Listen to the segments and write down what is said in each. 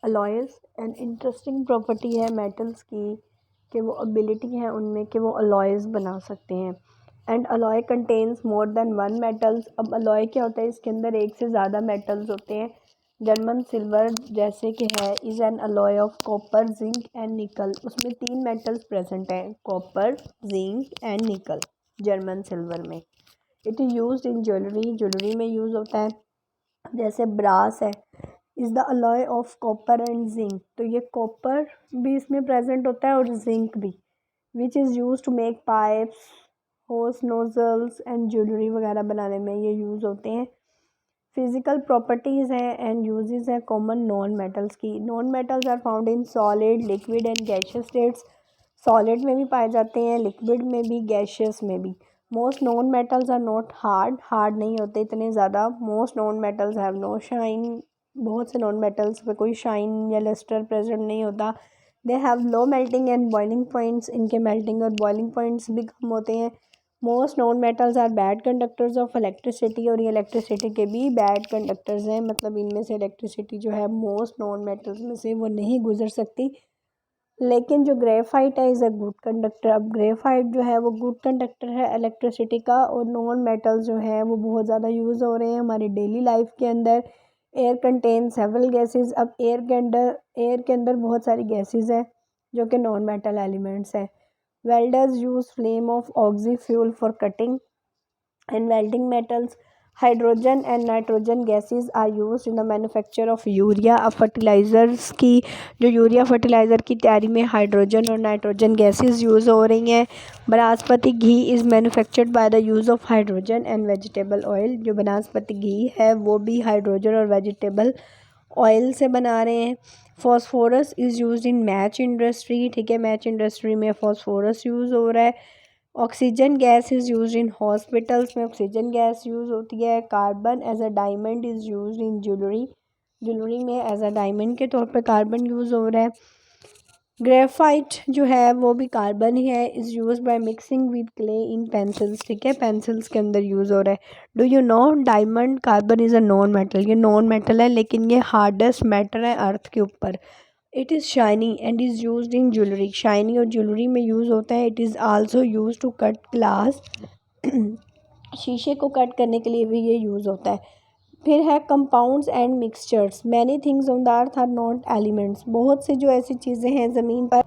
Alloys and interesting property है metals की कि वो एबिलिटी है उनमें कि वो अलॉयज़ बना सकते हैं। And alloy contains more than one metals. अब अलॉय क्या होता है, इसके अंदर एक से ज़्यादा मेटल्स होते हैं। जर्मन सिल्वर जैसे कि है is an alloy of copper, zinc and nickel. उसमें 3 मेटल्स प्रेजेंट हैं, copper, zinc and nickel German silver में। It is used in jewellery, jewellery में यूज़ होता है। जैसे ब्रास है, is the alloy of copper and zinc, तो ये कॉपर भी इसमें प्रेजेंट होता है और जिंक भी, which is use to make pipes, hose, nozzles and jewellery वगैरह बनाने में ये यूज़ होते हैं। फिजिकल प्रॉपर्टीज़ हैं एंड यूजेस हैं कॉमन नॉन मेटल्स की। Non metals are found in solid, liquid and gaseous states. Solid में भी पाए जाते हैं, लिक्विड में भी, गैशियस में भी। Most non metals are not hard, hard नहीं होते इतने ज़्यादा। Most non metals have no shine, बहुत से नॉन मेटल्स पे कोई शाइन या लस्टर प्रेजेंट नहीं होता। They have low melting and boiling points, इनके मेल्टिंग और बॉइलिंग पॉइंट्स भी कम होते हैं। Most non metals are bad conductors of electricity, और ये इलेक्ट्रिसिटी के भी बैड कंडक्टर्स हैं, मतलब इनमें से इलेक्ट्रिसिटी जो है मोस्ट नॉन मेटल्स में से वो नहीं गुजर सकती। लेकिन जो ग्रेफाइट है इज़ अ गुड कंडक्टर। अब ग्रेफाइट जो है वो गुड कंडक्टर है इलेक्ट्रिसिटी का, और नॉन मेटल्स जो है वो बहुत ज़्यादा यूज़ हो रहे हैं हमारी डेली लाइफ के अंदर। Air contain several gases. अब एयर के अंदर बहुत सारी गैसेस हैं जो कि नॉन मेटल एलिमेंट्स हैं। Welders use flame of oxy fuel for cutting and welding metals. Hydrogen and nitrogen gases are used in the manufacture of urea. अब फर्टिलाइज़र्स की, जो यूरिया फर्टिलाइज़र की तैयारी में हाइड्रोजन और नाइट्रोजन गैसेस यूज़ हो रही हैं। Vanaspati ghee is manufactured by the use of hydrogen and vegetable oil. जो बनास्पति घी है वो भी हाइड्रोजन और वेजिटेबल ऑयल से बना रहे हैं। Phosphorus is used in match industry, ठीक है, मैच इंडस्ट्री में फॉस्फोरस यूज़ हो रहा है। Oxygen gas is used in hospitals में ऑक्सीजन गैस यूज़ होती है। Carbon as a diamond is used in jewellery, jewellery में एज अ डायमंड के तौर पे कार्बन यूज़ हो रहा है। ग्रेफाइट जो है वो भी कार्बन ही है, is use by mixing with clay in pencils, ठीक है, पेंसिल्स के अंदर यूज़ हो रहा है। Do you know diamond carbon is a non metal, ये नॉन मेटल है लेकिन ये हार्डेस्ट मैटर है अर्थ के ऊपर। It is shiny and is used in jewellery, shiny और ज्वेलरी में यूज़ होता है। It is also use to cut glass, शीशे को कट करने के लिए भी ये यूज़ होता है। फिर है compounds and mixtures. Many things on the earth are not elements, बहुत से जो ऐसी चीज़ें हैं ज़मीन पर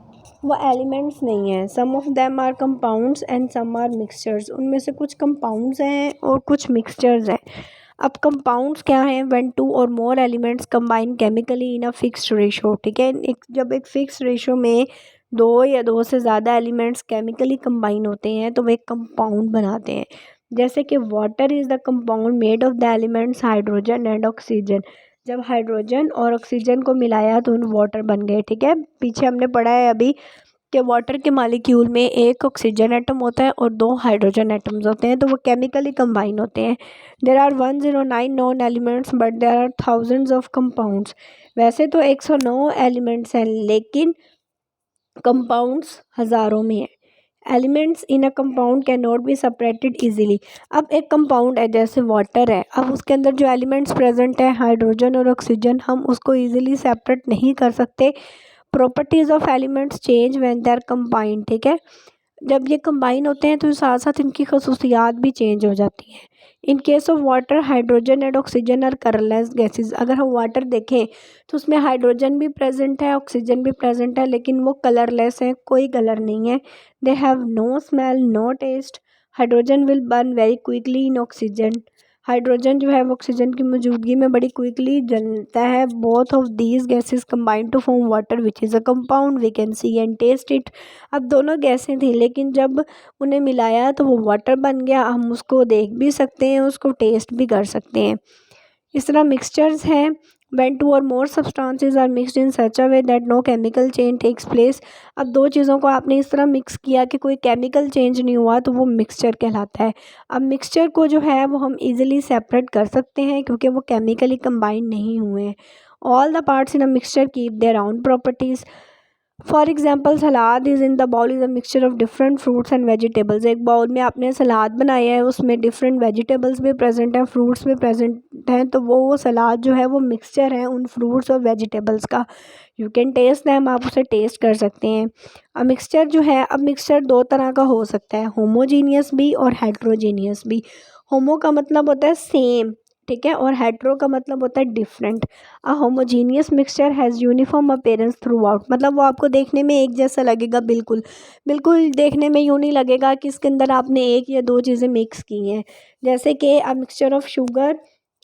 वो एलिमेंट्स नहीं हैं। Some of them are compounds and some are mixtures, उनमें से कुछ कंपाउंड्स हैं और कुछ मिक्सचर्स हैं। अब कंपाउंड्स क्या हैं, व्हेन टू और more elements combine chemically in a fixed ratio, ठीक है, जब एक फिक्स रेशो में दो या दो से ज़्यादा एलिमेंट्स केमिकली कंबाइन होते हैं तो वे एक कंपाउंड बनाते हैं। जैसे कि water is the compound made of the elements hydrogen and oxygen. जब हाइड्रोजन और ऑक्सीजन को मिलाया तो उन वाटर बन गए, ठीक है। पीछे हमने पढ़ा है अभी कि वाटर के मालिक्यूल में एक ऑक्सीजन एटम होता है और 2 हाइड्रोजन एटम्स होते हैं, तो वो केमिकली कंबाइन होते हैं। There are 109 non elements but there are thousands of compounds. वैसे तो 109 एलिमेंट्स हैं लेकिन कंपाउंड्स हज़ारों में हैं। Elements in a compound can not be separated easily. अब एक कंपाउंड है जैसे वाटर है, अब उसके अंदर जो एलिमेंट्स प्रेजेंट है हाइड्रोजन और ऑक्सीजन, हम उसको इजीली सेपरेट नहीं कर सकते। Properties of elements change when they are combined, ठीक है, जब ये कंबाइन होते हैं तो साथ साथ इनकी खसूसियात भी चेंज हो जाती हैं। In case of water hydrogen and oxygen are colourless gases. अगर हम वाटर देखें तो उसमें हाइड्रोजन भी प्रेजेंट है, ऑक्सीजन भी प्रेजेंट है, लेकिन वो कलरलेस है, कोई कलर नहीं है। They have no smell, no taste. Hydrogen will burn very quickly in oxygen. Hydrogen जो है वो ऑक्सीजन की मौजूदगी में बड़ी क्विकली जलता है। Both of these gases combine to form water which is a compound, we can see and taste it. अब दोनों गैसें थी लेकिन जब उन्हें मिलाया तो वो वाटर बन गया, हम उसको देख भी सकते हैं, उसको टेस्ट भी कर सकते हैं। इस तरह मिक्सचर्स हैं, when two or more substances are mixed in such a way that no chemical change takes place। अब दो चीज़ों को आपने इस तरह मिक्स किया कि कोई केमिकल चेंज नहीं हुआ तो वो मिक्सचर कहलाता है। अब मिक्सचर को जो है वो हम इजीली सेपरेट कर सकते हैं क्योंकि वो केमिकली कंबाइन नहीं हुए हैं। All the parts in a mixture keep their own properties. For example salad is in the bowl is a mixture of different fruits and vegetables. एक बाउल में आपने सलाद बनाया है, उसमें डिफरेंट वेजिटेबल्स भी प्रेजेंट हैं, फ्रूट्स भी present हैं, तो वो सलाद जो है वो मिक्सचर है उन फ्रूट्स और वेजिटेबल्स का। यू कैन टेस्ट दैम, आप उसे टेस्ट कर सकते हैं। अब मिक्सचर जो है, अब मिक्सचर दो तरह का हो सकता है, होमोजीनियस भी और हेट्रोजीनियस भी। होमो का मतलब होता है सेम, ठीक है, और हेट्रो का मतलब होता है different. A homogeneous mixture has uniform appearance through out, मतलब वो आपको देखने में एक जैसा लगेगा, बिल्कुल बिल्कुल देखने में यूँ नहीं लगेगा कि इसके अंदर आपने एक या दो चीज़ें मिक्स की हैं। जैसे कि अ मिक्सचर ऑफ शुगर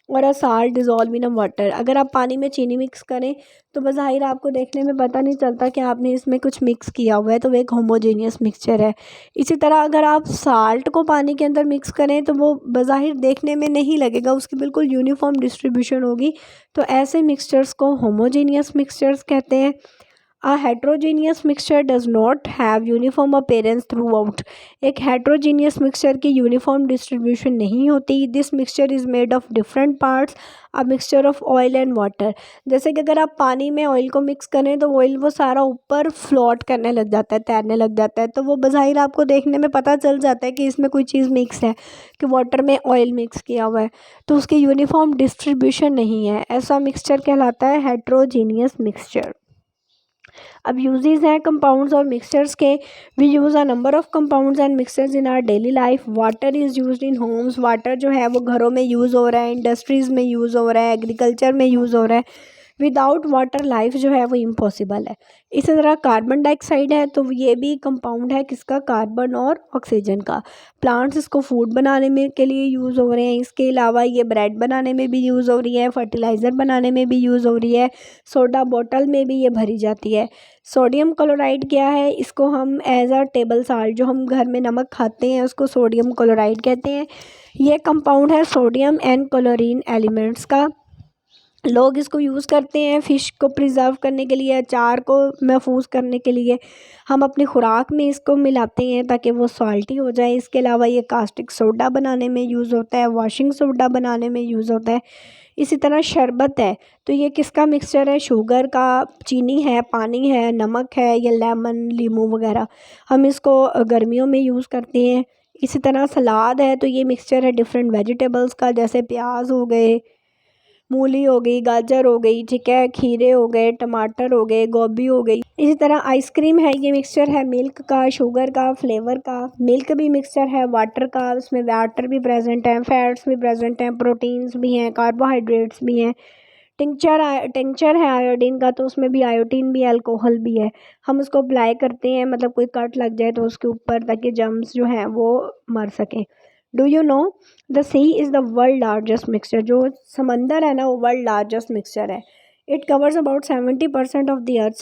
और a salt dissolve in a water, अगर आप पानी में चीनी मिक्स करें तो बज़ाहिर आपको देखने में पता नहीं चलता कि आपने इसमें कुछ मिक्स किया हुआ है, तो वो एक होमोजेनियस मिक्सचर है। इसी तरह अगर आप साल्ट को पानी के अंदर मिक्स करें तो वो बज़ाहिर देखने में नहीं लगेगा, उसकी बिल्कुल यूनिफॉर्म डिस्ट्रीब्यूशन होगी, तो ऐसे मिक्सचर्स को होमोजेनियस मिक्सचर्स कहते हैं। A heterogeneous mixture does not have uniform appearance throughout. एक heterogeneous mixture की uniform distribution नहीं होती. This mixture is made of different parts, a mixture of oil and water. जैसे कि अगर आप पानी में ऑयल को मिक्स करें तो ऑयल वो सारा ऊपर फ्लोट करने लग जाता है, तैरने लग जाता है, तो वो बज़ाहिर आपको देखने में पता चल जाता है कि इसमें कोई चीज़ मिक्स है, कि वाटर में ऑयल मिक्स किया हुआ है, तो उसकी यूनिफॉर्म डिस्ट्रीब्यूशन नहीं है। ऐसा मिक्सचर कहलाता है हेट्रोजीनियस मिक्सचर। अब यूजेस हैं कंपाउंड्स और मिक्सचर्स के। We use a number of compounds and mixtures in our daily life. Water is used in homes, water जो है वो घरों में यूज़ हो रहा है, इंडस्ट्रीज़ में यूज़ हो रहा है, एग्रीकल्चर में यूज़ हो रहा है। विदाउट वाटर लाइफ जो है वो इम्पॉसिबल है। इसी तरह कार्बन डाइऑक्साइड है, तो ये भी कंपाउंड है किसका, कार्बन और ऑक्सीजन का। प्लांट्स इसको फूड बनाने में के लिए यूज़ हो रहे हैं, इसके अलावा ये ब्रेड बनाने में भी यूज़ हो रही है, फर्टिलाइज़र बनाने में भी यूज़ हो रही है, सोडा बॉटल में भी ये भरी जाती है। सोडियम क्लोराइड क्या है, इसको हम एज अ टेबल साल्ट, जो हम घर में नमक खाते हैं उसको सोडियम क्लोराइड कहते हैं। ये कंपाउंड है सोडियम एंड क्लोरीन एलिमेंट्स का। लोग इसको यूज़ करते हैं फ़िश को प्रिजर्व करने के लिए, अचार को महफूज करने के लिए। हम अपनी खुराक में इसको मिलाते हैं ताकि वो सॉल्टी हो जाए। इसके अलावा ये कास्टिक सोडा बनाने में यूज़ होता है, वॉशिंग सोडा बनाने में यूज़ होता है। इसी तरह शरबत है, तो ये किसका मिक्सचर है, शुगर का, चीनी है, पानी है, नमक है, या लेमन, लीमू वगैरह। हम इसको गर्मियों में यूज़ करते हैं। इसी तरह सलाद है, तो ये मिक्सचर है डिफरेंट वेजिटेबल्स का, जैसे प्याज हो गए, मूली हो गई, गाजर हो गई, ठीक है, खीरे हो गए, टमाटर हो गए, गोभी हो गई। इसी तरह आइसक्रीम है, ये मिक्सचर है मिल्क का, शुगर का, फ्लेवर का। मिल्क भी मिक्सचर है वाटर का, उसमें वाटर भी प्रेजेंट है, फैट्स भी प्रेजेंट हैं, प्रोटीन्स भी हैं, कार्बोहाइड्रेट्स भी हैं। टिंचर है आयोडीन का, तो उसमें भी आयोडीन भी, अल्कोहल भी है। हम उसको अप्लाई करते हैं, मतलब कोई कट लग जाए तो उसके ऊपर, ताकि जर्म्स जो हैं वो मर सकें। Do you know the sea is the world largest mixture, जो समंदर है ना वो वर्ल्ड लार्जेस्ट मिक्सचर है। It covers about 70% of the earth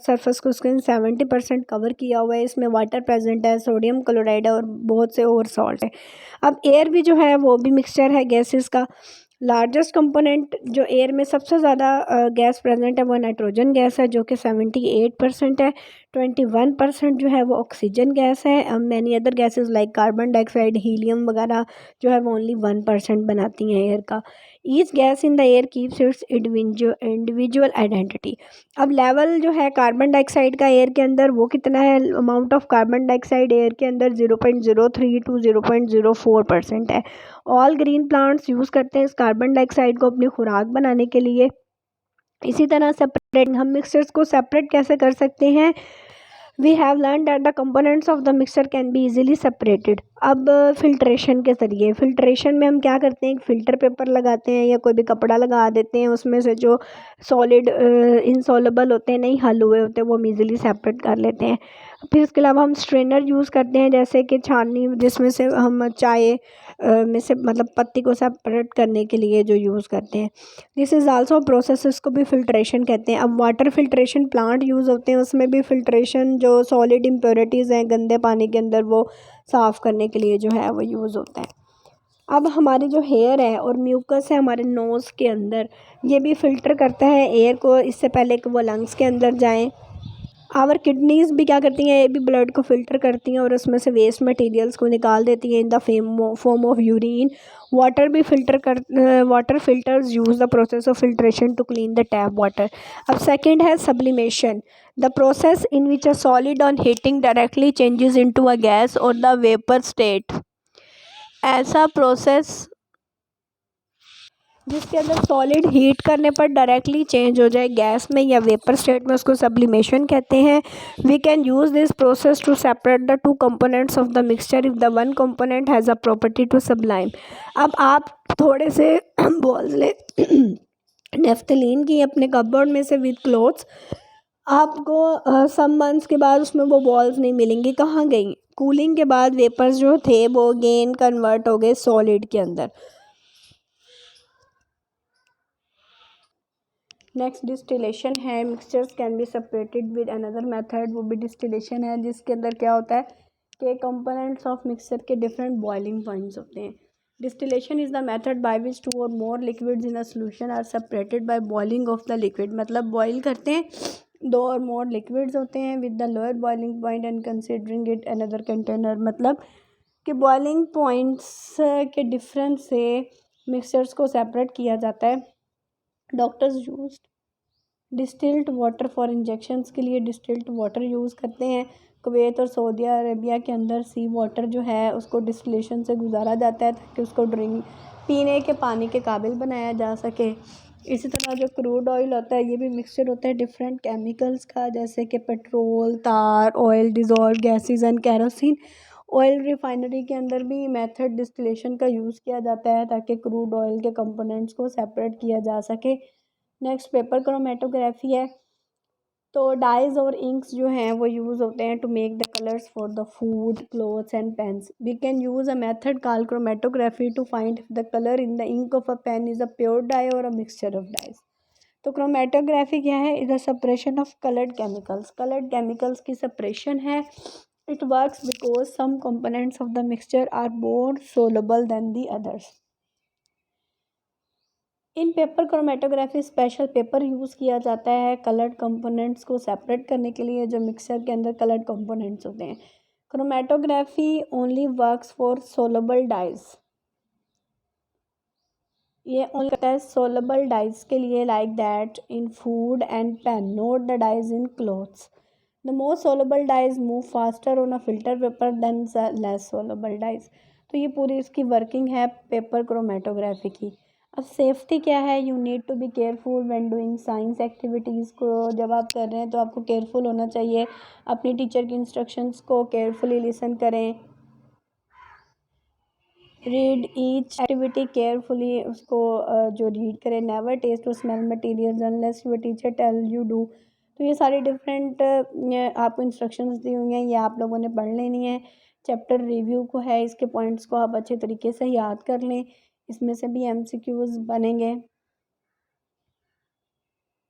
surface को उसके 70% कवर किया हुआ है। इसमें वाटर प्रेजेंट है, सोडियम क्लोराइड है और बहुत से और सॉल्ट है। अब एयर भी जो है वो भी मिक्सचर है गैसेस का। लार्जेस्ट कंपोनेंट जो एयर में सबसे ज़्यादा गैस प्रेजेंट है वो नाइट्रोजन गैस है, जो कि 78% है। 21% जो है वो ऑक्सीजन गैस है। Many other gases like carbon dioxide, helium वगैरह जो है वो ओनली 1% बनाती हैं एयर का। Each gas in the air keeps it's individual identity. अब लेवल जो है कार्बन डाइऑक्साइड का एयर के अंदर वो कितना है, amount of carbon dioxide air के अंदर 0.03 टू 0.04% है। ऑल ग्रीन प्लांट्स यूज़ करते हैं इस कार्बन डाइऑक्साइड को अपनी खुराक बनाने के लिए। इसी तरह सेपरेट, हम मिक्सचर्स को सेपरेट कैसे कर सकते हैं, we have learn that the components of the mixture can be easily separated. अब फिल्ट्रेशन के ज़रिए, फिल्ट्रेशन में हम क्या करते हैं, एक फ़िल्टर पेपर लगाते हैं या कोई भी कपड़ा लगा देते हैं, उसमें से जो सॉलिड इनसॉल्युबल होते हैं, नहीं हल हुए होते, वो हम ईज़िली सेपरेट कर लेते हैं। फिर इसके अलावा हम स्ट्रेनर यूज़ करते हैं, जैसे कि छाननी, जिसमें से हम चाय में से मतलब पत्ती को सेपरेट करने के लिए जो यूज़ करते हैं। दिस इज़ आल्सो प्रोसेस, इसको भी फिल्ट्रेशन कहते हैं। अब वाटर फिल्ट्रेशन प्लांट यूज़ होते हैं, उसमें भी फिल्ट्रेशन जो सॉलिड इम्प्योरिटीज़ हैं गंदे पानी के अंदर, वो साफ़ करने के लिए जो है वो यूज़ होता है। अब हमारी जो हेयर है और म्यूकस है हमारे नोज़ के अंदर, ये भी फ़िल्टर करता है एयर को, इससे पहले कि वो लंग्स के अंदर जाएँ। आवर किडनीज भी क्या करती हैं, ये भी ब्लड को फिल्टर करती हैं और उसमें से वेस्ट मटेरियल्स को निकाल देती हैं in the form of urine. Water भी फिल्टर कर water filters use the process of filtration to clean the tap water. अब सेकंड है sublimation, the process in which a solid on heating directly changes into a gas और the vapour state. ऐसा process जिसके अंदर solid heat करने पर directly change हो जाए गैस में या वेपर स्टेट में, उसको सब्लिमेशन कहते हैं। We can use this process to separate the two components of the mixture if the one component has a property to sublime. अब आप थोड़े से बॉल्स ले नेफ्थलीन की अपने कपबोर्ड में से विद क्लोथ्स, आपको सम मंथ्स के बाद उसमें वो बॉल्स नहीं मिलेंगी, कहाँ गई? कूलिंग के बाद वेपर्स जो थे वो गेन कन्वर्ट हो गए सॉलिड के अंदर। नेक्स्ट डिस्टिलेशन है, mixtures can be separated with another method, वो भी डिस्टिलेशन है जिसके अंदर क्या होता है कि कंपोनेंट्स ऑफ मिक्सचर के डिफरेंट बॉइलिंग पॉइंट्स होते हैं। Distillation is the method by which two और more liquids in a solution are separated by boiling of the liquid. मतलब बॉइल करते हैं, दो और मोर लिक्विड्स होते हैं with the lower boiling point and considering it another container. मतलब कि बॉइलिंग पॉइंट्स के डिफरेंस से मिक्सचर्स को सेपरेट किया जाता है। Doctors use distilled water for injections के लिए डिस्टिल्ड वाटर यूज़ करते हैं। कुवैत और सऊदी अरेबिया के अंदर सी वाटर जो है उसको डिस्टिलेशन से गुजारा जाता है ताकि उसको ड्रिंक पीने के पानी के काबिल बनाया जा सके। इसी तरह जो क्रूड ऑयल होता है ये भी मिक्सचर होता है डिफरेंट केमिकल्स का, जैसे कि पेट्रोल, तार, oil, dissolve gases and kerosene. Oil refinery के अंदर भी मेथड डिस्टिलेशन का यूज़ किया जाता है ताकि क्रूड ऑयल के कंपोनेंट्स को सेपरेट किया जा सके। नेक्स्ट पेपर क्रोमेटोग्राफी है। तो डाइज और इंक्स जो हैं वो यूज़ होते हैं to make the colours for the food, clothes and pens. We can use a method called chromatography to find the colour in the ink of a pen is a pure dye और a mixture of dyes. तो chromatography क्या है? Is the separation of coloured chemicals. Coloured chemicals की separation है। It works because some components of the mixture are more soluble than the others. In paper chromatography special paper use किया जाता है coloured components को separate करने के लिए जो मिक्सर के अंदर कलर्ड कंपोनेंट्स होते हैं। Chromatography only works for soluble dyes. ये ओनली करता है सोलेबल डाइज के लिए, like that in food and pen, not the dyes in clothes. The more soluble dyes move faster on a filter paper than less soluble dyes. तो ये पूरी इसकी working है पेपर क्रोमेटोग्राफी की। अब सेफ्टी क्या है? You need to be careful when doing science activities को जब आप कर रहे हैं तो आपको केयरफुल होना चाहिए। अपनी टीचर की इंस्ट्रक्शंस को केयरफुली लिसन करें। रीड ईच एक्टिविटी केयरफुली, उसको जो रीड करें। नेवर टेस्ट और smell materials unless your teacher tell you do. तो ये सारी डिफरेंट आपको इंस्ट्रक्शंस दी हुई हैं, ये आप लोगों ने पढ़ लेनी है। चैप्टर रिव्यू को है, इसके पॉइंट्स को आप अच्छे तरीके से याद कर लें, इसमें से भी एमसीक्यूज़ बनेंगे।